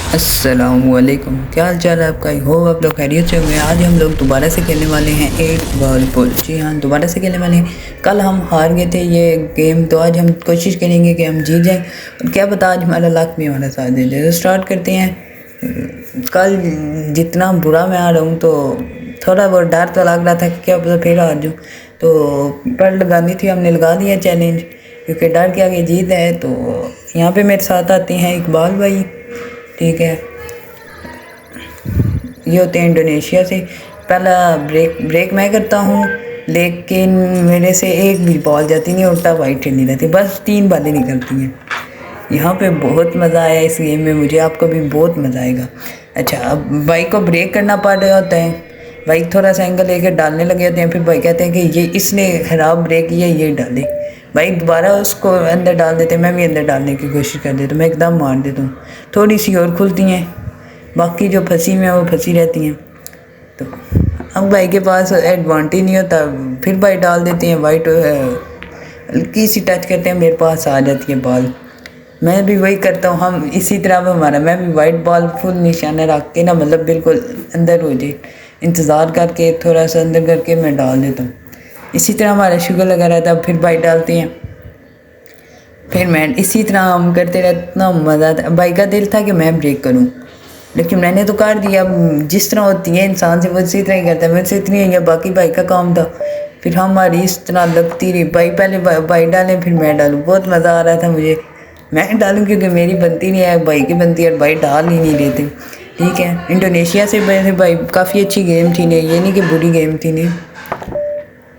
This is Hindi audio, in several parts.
अस्सलामुअलैकुम, क्या हाल चाल है आपका। हो आप लोग खैरियत से होंगे। आज हम लोग दोबारा से खेलने वाले हैं 8 बॉल पुल। जी हाँ, दोबारा से खेलने वाले हैं। कल हम हार गए थे ये गेम, तो आज हम कोशिश करेंगे कि हम जीत जाएं। और क्या पता आज हमारा लक भी हमारा साथ दे दे। तो स्टार्ट करते हैं। कल जितना बुरा मैं आ रहा हूँ तो थोड़ा बहुत डर तो लग रहा था कि क्या पता फिर हार जाऊँ। तो पर लगानी थी, हमने लगा दिया चैलेंज, क्योंकि डर के आगे जीत है। तो यहाँ पे मेरे साथ आते हैं इकबाल भाई, ठीक है। ये होते हैं इंडोनेशिया से। पहला ब्रेक मैं करता हूँ, लेकिन मेरे से एक भी बॉल जाती नहीं, उल्टा वाइट नहीं रहती, बस 3 बालें निकलती हैं। यहाँ पे बहुत मज़ा आया इस गेम में मुझे, आपको भी बहुत मज़ा आएगा। अच्छा, अब बाइक को ब्रेक करना पड़ रहा होता है। बाइक थोड़ा सा एंगल लेकर डालने लगे होते हैं, फिर भाई कहते हैं कि ये इसने ख़राब ब्रेक किया, ये डाले। भाई दोबारा उसको अंदर डाल देते हैं, मैं भी अंदर डालने की कोशिश कर देता हूँ, मैं एकदम मार देता हूँ। थोड़ी सी और खुलती हैं, बाकी जो फंसी में वो फंसी रहती हैं। तो अब भाई के पास एडवांटेज नहीं होता, फिर भाई डाल देते हैं वाइट, हल्की सी टच करते हैं, मेरे पास आ जाती है बॉल। मैं भी वही करता हूँ, हम इसी तरह में हमारा, मैं भी वाइट बॉल फुल निशाना रख के ना, मतलब बिल्कुल अंदर हो जाए, इंतज़ार करके थोड़ा सा अंदर करके मैं डाल देता हूँ। इसी तरह हमारा शुगर लगा रहता है, फिर बाइक डालते हैं, फिर मैं इसी तरह हम करते रहते। इतना मज़ा आता। बाइक का दिल था कि मैं ब्रेक करूं, लेकिन मैंने तो कर दिया। जिस तरह होती है इंसान से वो इसी तरह ही करता है, मुझसे इतनी है, बाकी बाइक का काम था। फिर हमारी इस तरह लगती रही, बाइक पहले बाइक डालें फिर मैं डालूँ। बहुत मज़ा आ रहा था मुझे, मैं डालूँ क्योंकि मेरी बनती नहीं है, बाइक की बनती है और बाइक डाल ही नहीं देते। ठीक है, इंडोनेशिया से वैसे बाइक काफ़ी अच्छी गेम थी, नहीं ये नहीं कि बुरी गेम थी, नहीं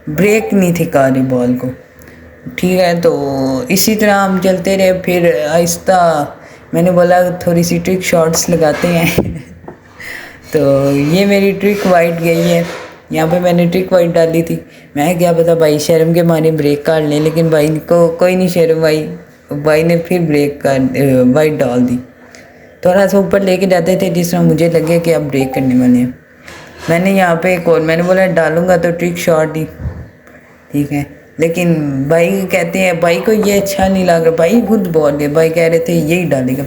ब्रेक नहीं थी कारी बॉल को। ठीक है, तो इसी तरह हम चलते रहे। फिर आहिस्ता मैंने बोला थोड़ी सी ट्रिक शॉट्स लगाते हैं तो ये मेरी ट्रिक वाइट गई है। यहाँ पे मैंने ट्रिक वाइट डाली थी, मैं क्या पता भाई शर्म के मारे ब्रेक काट लें, लेकिन भाई को कोई नहीं शर्म आई, भाई ने फिर ब्रेक का वाइट डाल दी। थोड़ा सा ऊपर लेके जाते थे जिस तरह मुझे लगे कि अब ब्रेक करने वाले हैं। मैंने यहाँ पे एक और, मैंने बोला डालूंगा तो ट्रिक शॉट दी, ठीक है। लेकिन भाई कहते हैं, भाई को ये अच्छा नहीं लग रहा, भाई खुद बोल रहे, भाई कह रहे थे यही डालेगा।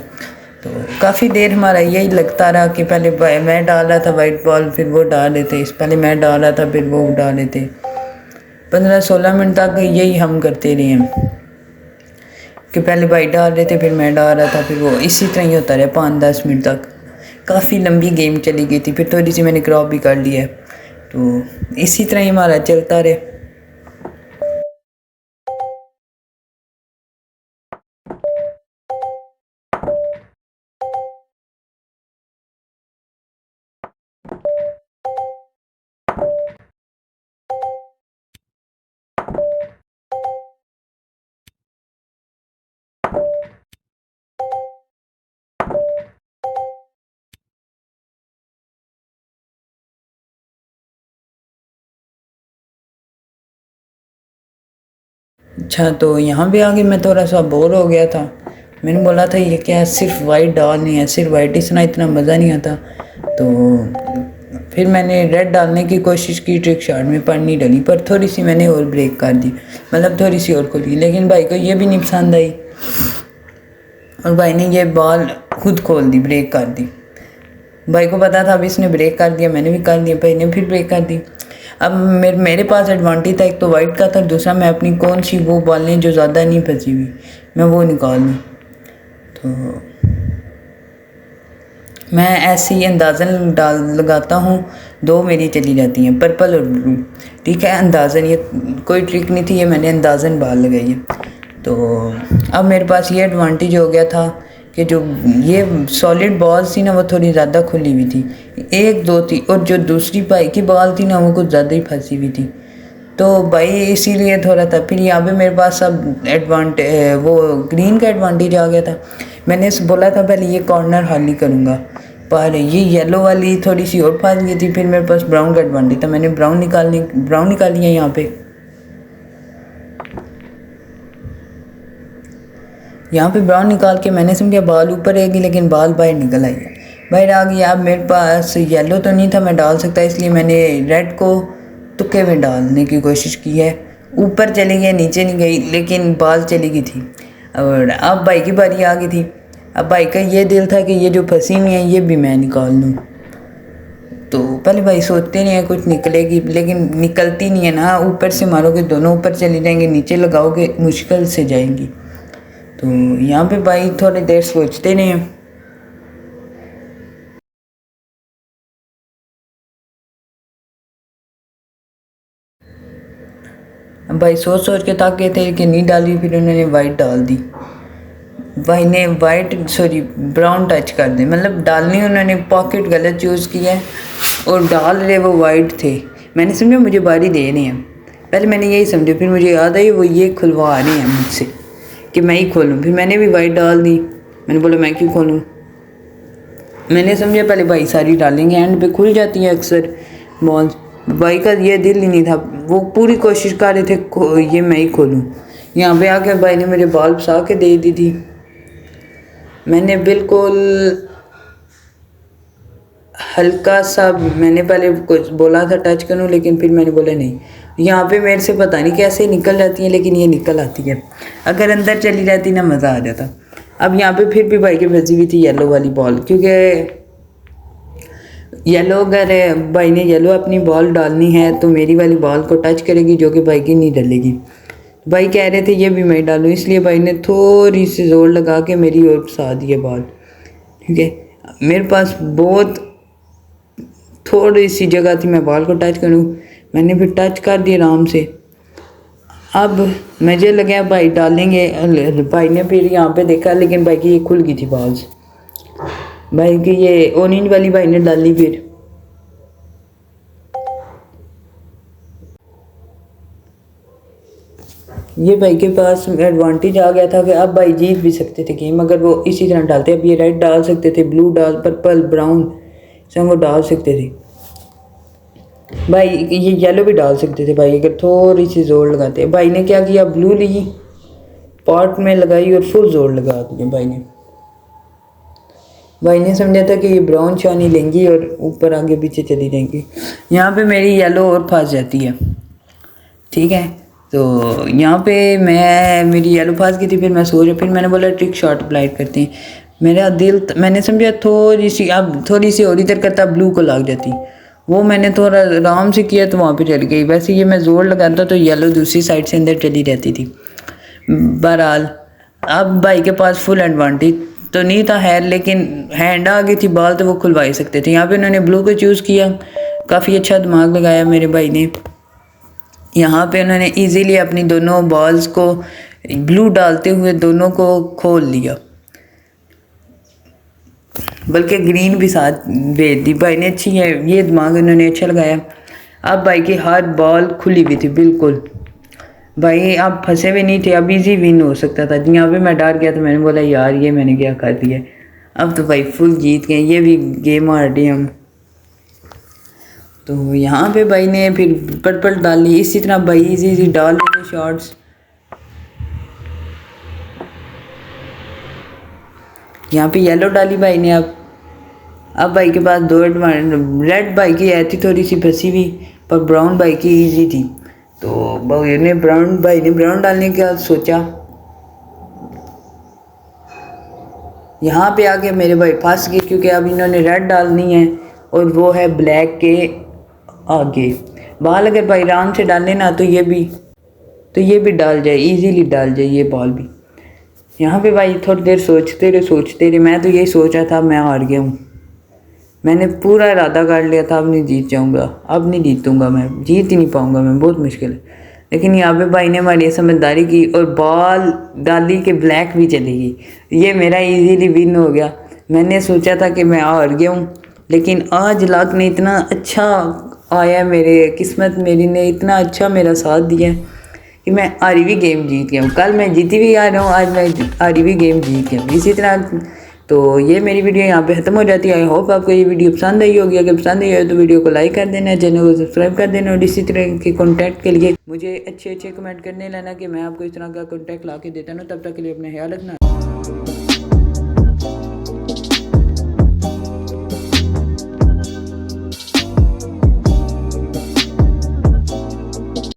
तो काफ़ी देर हमारा यही लगता रहा कि पहले भाई मैं डाल रहा था वाइट बॉल, फिर वो डाल रहे थे, इस पहले मैं डाल रहा था फिर वो डाल रहे थे। 15-16 मिनट तक यही हम करते रहे हैं कि पहले भाई डाल रहे थे फिर मैं डाल रहा था, फिर वो इसी तरह ही होता रहा 5-10 मिनट तक। काफ़ी लंबी गेम चली गई थी, फिर थोड़ी सी मैंने क्रॉप भी कर ली है। तो इसी तरह ही हमारा चलता रहे। अच्छा, तो यहाँ पे आके मैं थोड़ा सा बोर हो गया था। मैंने बोला था ये क्या सिर्फ वाइट डालनी है, सिर्फ वाइट, इतना मज़ा नहीं आता। तो फिर मैंने रेड डालने की कोशिश की, ट्रिक शॉट में पर नहीं डली, पर थोड़ी सी मैंने और ब्रेक कर दी, मतलब थोड़ी सी और खोली, लेकिन भाई को ये भी नहीं पसंद आई और भाई ने ये बॉल खुद खोल दी, ब्रेक कर दी। भाई को पता था अब इसने ब्रेक कर दिया, मैंने भी कर दिया, भाई ने फिर ब्रेक कर दी। अब मेरे पास एडवांटेज था, एक तो वाइट का था, दूसरा मैं अपनी कौन सी वो बॉलें जो ज़्यादा नहीं फंसी हुई मैं वो निकाल लूँ। तो मैं ऐसे ही अंदाज़न डाल लगाता हूँ, 2 मेरी चली जाती हैं, पर्पल और ब्लू। ठीक है, अंदाज़न, ये कोई ट्रिक नहीं थी, ये मैंने अंदाज़न बॉल लगाई है। तो अब मेरे पास ये एडवांटेज हो गया था कि जो ये सॉलिड बॉल थी ना वो थोड़ी ज़्यादा खुली हुई थी, 1-2 थी, और जो दूसरी भाई की बॉल थी ना वो कुछ ज़्यादा ही फंसी हुई थी। तो भाई इसीलिए थोड़ा था। फिर यहाँ पे मेरे पास सब वो ग्रीन का एडवांटेज आ गया था। मैंने बोला था पहले ये कॉर्नर खाली करूँगा, पर ये येलो वाली थोड़ी सी और फंस गई थी। फिर मेरे पास ब्राउन का एडवांटेज था, मैंने ब्राउन निकाली है। यहाँ पे ब्राउन निकाल के मैंने समझा बॉल ऊपर आएगी, लेकिन बॉल बाहर निकल आई है, बाहर आ गई। अब मेरे पास येलो तो नहीं था मैं डाल सकता, इसलिए मैंने रेड को तुक्के में डालने की कोशिश की है। ऊपर चली गई, नीचे नहीं गई, लेकिन बॉल चली गई थी। और अब भाई की बारी आ गई थी। अब भाई का ये दिल था कि ये जो फंसी हुई है ये भी मैं निकाल लूँ। तो पहले भाई सोचते नहीं है कुछ निकलेगी, लेकिन निकलती नहीं है ना। ऊपर से मारोगे दोनों ऊपर चली जाएंगे, नीचे लगाओगे मुश्किल से जाएंगी। तो यहाँ पे भाई थोड़ी देर सोचते नहीं हैं। भाई सोच सोच के थक गए थे कि नहीं डाली, फिर उन्होंने वाइट डाल दी। भाई ने ब्राउन टच कर दी, मतलब डालनी उन्होंने पॉकेट गलत चूज़ किया है और डाल रहे वो वाइट थे। मैंने समझा मुझे बारी देनी है, पहले मैंने यही समझा, फिर मुझे याद आई वो ये खुलवा रहे हैं मुझसे कि मैं ही खोलूँ। फिर मैंने भी वाइट डाल दी, मैंने बोला मैं क्यों खोलूँ। मैंने समझा पहले भाई सारी डालेंगे, एंड पे खुल जाती है अक्सर बॉल्स। भाई का ये दिल ही नहीं था, वो पूरी कोशिश कर रहे थे ये मैं ही खोलूँ। यहाँ पे आके भाई ने मेरे बॉल फंसा के दे दी थी। मैंने बिल्कुल हल्का सा, मैंने पहले कुछ बोला था टच करूँ, लेकिन फिर मैंने बोला नहीं। यहाँ पे मेरे से पता नहीं कैसे निकल जाती है, लेकिन ये निकल आती है। अगर अंदर चली जाती ना मज़ा आ जाता। अब यहाँ पे फिर भी भाई की फंसी हुई थी येलो वाली बॉल, क्योंकि येलो अगर भाई ने येलो अपनी बॉल डालनी है तो मेरी वाली बॉल को टच करेगी, जो कि भाई की नहीं डलेगी। भाई कह रहे थे ये भी मैं डालूँ, इसलिए भाई ने थोड़ी सी जोर लगा के मेरी ओर फंसा दी है बॉल। ठीक है, मेरे पास बहुत थोड़ी सी जगह थी मैं बॉल को टच करूँ, मैंने फिर टच कर दिया आराम से। अब मुझे लगा भाई डालेंगे, भाई ने फिर यहाँ पे देखा, लेकिन भाई की ये खुल गई थी बॉल्स। भाई की ये ऑरेंज वाली भाई ने डाली। फिर ये भाई के पास एडवांटेज आ गया था कि अब भाई जीत भी सकते थे गेम अगर वो इसी तरह डालते। अब ये रेड डाल सकते थे, ब्लू डाल, पर्पल, ब्राउन सब वो डाल सकते थे। भाई ये येलो भी डाल सकते थे भाई अगर थोड़ी सी जोर लगाते। भाई ने क्या किया, ब्लू ली, पॉट में लगाई और फुल जोर लगा दिया भाई ने। भाई ने समझा था कि ये ब्राउन शानी लेंगी और ऊपर आगे पीछे चली जाएंगी। यहाँ पे मेरी येलो और फंस जाती है। ठीक है, तो यहाँ पे मेरी येलो फंस गई थी। फिर मैं सोच, फिर मैंने बोला ट्रिक शॉट अप्लाई करते हैं। मेरा दिल, मैंने समझा थोड़ी सी और इधर करता ब्लू को लग जाती। वो मैंने थोड़ा आराम से किया तो वहाँ पे चली गई। वैसे ये मैं ज़ोर लगाता तो येलो दूसरी साइड से अंदर चली रहती थी। बहरहाल अब भाई के पास फुल एडवांटेज तो नहीं था है, लेकिन हैंड आ गई थी बॉल तो वो खुलवा ही सकते थे। यहाँ पे उन्होंने ब्लू को चूज़ किया, काफ़ी अच्छा दिमाग लगाया मेरे भाई ने। यहाँ पे उन्होंने इजीली अपनी दोनों बॉल्स को ब्लू डालते हुए दोनों को खोल लिया, बल्कि ग्रीन भी साथ भेज दी। भाई ने अच्छी है, ये दिमाग उन्होंने अच्छा लगाया। अब भाई की हर बॉल खुली हुई थी बिल्कुल। भाई आप फंसे हुए नहीं थे, अब इजी विन हो सकता था। यहाँ पे मैं डर गया तो मैंने बोला यार ये मैंने क्या कर दिया। अब तो भाई फुल जीत गए, ये भी गेम हार रहे हम। तो यहाँ पे भाई ने फिर पर्पल डाली। इसी तरह भाई इजी डाल लेते शॉट्स। यहाँ पे येलो डाली भाई ने। अब भाई के पास दो रेड भाई की आई थी थोड़ी सी फंसी हुई, पर ब्राउन भाई की इजी थी। तो भाई ने ब्राउन डालने का सोचा। यहाँ पे आके मेरे भाई फंस गए, क्योंकि अब इन्होंने रेड डालनी है और वो है ब्लैक के आगे। बॉल अगर भाई आराम से डाले ना तो ये भी डाल जाए, इजीली डाल जाए ये बॉल भी। यहाँ पे भाई थोड़ी देर सोचते रहे। मैं तो यही सोच रहा था मैं हार गया हूँ। मैंने पूरा इरादा कर लिया था अब नहीं जीत जाऊँगा, अब नहीं जीतूँगा, मैं जीत ही नहीं पाऊँगा, मैं बहुत मुश्किल है। लेकिन यहाँ पे भाई ने हमारी समझदारी की और बॉल डाली के ब्लैक भी चली गई। ये मेरा इजीली विन हो गया। मैंने सोचा था कि मैं हार गया हूँ, लेकिन आज लक ने इतना अच्छा आया, मेरे किस्मत मेरी ने इतना अच्छा मेरा साथ दिया कि मैं हारी हुई गेम जीत गया हूँ। कल मैं जीती भी आ रहा हूँ, आज मैं हारी हुई गेम जीत गया हूँ। इसी तरह तो ये मेरी वीडियो यहाँ पे ख़त्म हो जाती है। आई होप आपको ये वीडियो पसंद आई होगी। अगर पसंद आई हो तो वीडियो को लाइक कर देना, चैनल को सब्सक्राइब कर देना, और इसी तरह के कॉन्टैक्ट के लिए मुझे अच्छे कमेंट करने लाना कि मैं आपको इस तरह का कॉन्टैक्ट ला के देता हूँ। तब तक के लिए अपना ख्याल रखना।